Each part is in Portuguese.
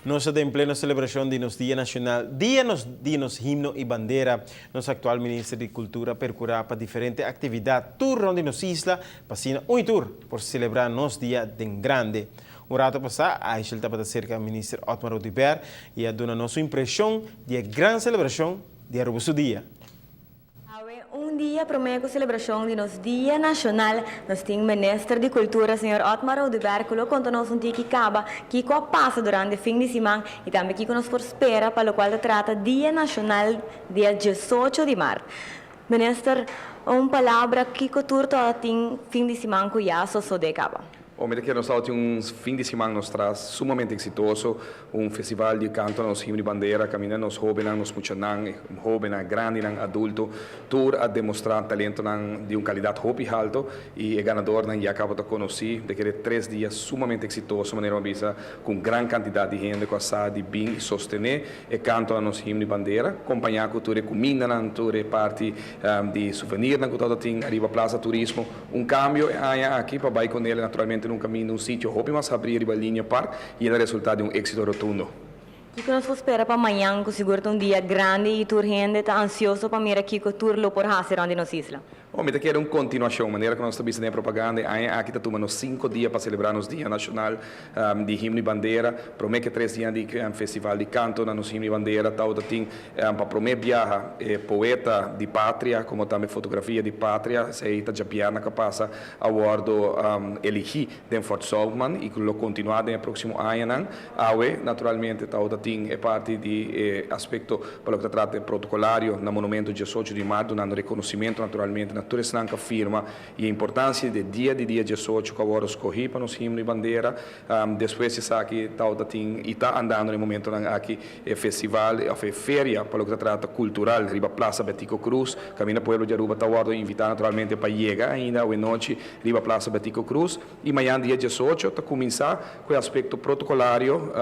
Nós em plena celebração de nosso Dia Nacional, Dia nos himno e bandeira, nosso atual Ministro de Cultura percorrerá para diferentes atividades, tour de nossa isla, para um tour por celebrar nosso dia de grande. Um rato passado, a Aishel estava cerca do Ministro Otmar Oduber e a dona nossa impressão de grande celebração de Aruba dia. Um dia prometo celebração de nosso Dia Nacional, nós temos o Ministro de Cultura, Sr. Otmar Oduber, que conta-nos que acaba, que passa durante o fim de semana e também que nos espera, para o qual trata Dia Nacional, dia 18 de março. Ministro, uma palavra que turto tem fim de semana que já só de acaba. Mira que nós temos fim de semana nos traz sumamente exitoso, festival de canto nos himno de bandeira, caminhando nos jovens, nos muchanan, jovens, grandes, adultos, tour a demonstrar talento de qualidade hopi alto e o ganador já acaba de conhecer, de que 3 dias sumamente exitoso, maneira visa com grande quantidade de gente com a de bem e sostener e canto nos himno de bandeira, acompanhar com toda comida, toda parte de souvenir, com todo tem arriba Plaza Turismo, cambio aqui para vai com ele naturalmente num caminho, num sítio, mas abrir a linha par e é o resultado de êxito rotundo. O que nós espera para amanhã, que seguro um dia grande e toda gente está ansioso para mirar aqui que o tour lo por fazer onde nos isla. Me quero uma continuação, maneira que nós estamos fazendo propaganda, aqui estamos 5 dias para celebrar nos Dia Nacional de Himno e Bandeira, promete que 3 dias de festival de canto nos Himno e Bandeira, tal tem para promete viaja poeta de pátria, como também fotografia de pátria, se aí já piana que passa a bordo elegi de Fort Saltman e que lo continuar no próximo ano, naturalmente tal tem parte de aspecto para o que trata protocolario no monumento 18 de março, dando reconhecimento naturalmente toda essa firma e a importância do dia 18 que agora escolhi para nos himno e bandeira, depois se sabe que está andando no momento aqui festival, feria para o que trata cultural, riba Plaza Betico Cruz, caminho Pueblo de Aruba, está agora invitar naturalmente para chegar ainda hoje noite, riba Plaza Betico Cruz, e amanhã dia 18 está começar com o aspecto protocolario,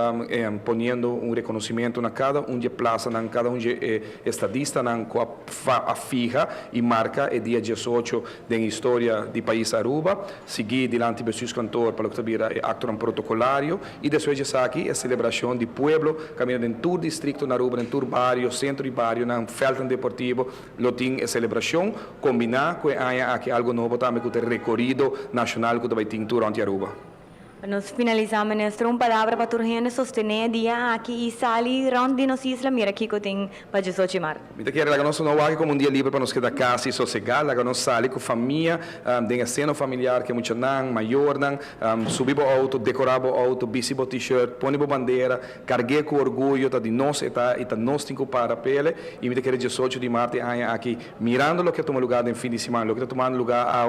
ponendo reconhecimento na cada de plaza, na cada de estadista, com a fija e marca o dia 18 da história do país Aruba, seguir diante do seu cantor para o que vira acto protocolario e depois de aqui a celebração do pueblo, caminhando em todo distrito na Aruba, em todo barrio, centro e barrio, na Felton Deportivo, lo tem a celebração, combinar com aqui algo novo também com o recorrido nacional que vai ter durante Aruba. Nós finalizamos, ministro, uma palavra para toda gente sostener dia aqui e sair round de nossa isla, mira aqui que eu tenho para 18 de março. Me quero que nós não vá como dia livre para nos quedar casa e sossegar, que nós sair com a família, tem a cena familiar que é muito maior, subir o auto, decorar o auto, vestir o t-shirt, pôr a bandeira, carregar com orgulho de nós e nós temos para a pele e me quero 18 de março aqui mirando o que toma lugar no fim de semana, o que está tomando lugar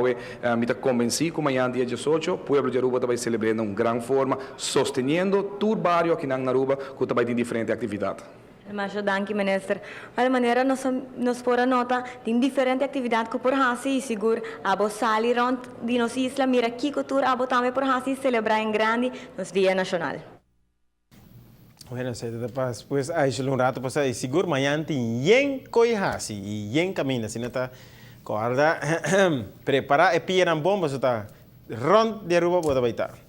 me convenci que amanhã dia 18 o pueblo de Aruba vai celebrar grande forma, sostenendo todo o barrio aqui na Aruba, que também tem diferentes atividades. Mas danke, ministro. De maneira nós por nota tem diferentes atividades que por fazer e seguro abo sair rond de nossa isla, mira aqui que tour abo também por fazer celebrar em grande nosso Dia Nacional. Bueno, se te pasa, pues, un rato pasa y seguro mañana tem yen coihasi y yen camina, si no está guarda prepara e piran bombas está rond de Aruba boda baita.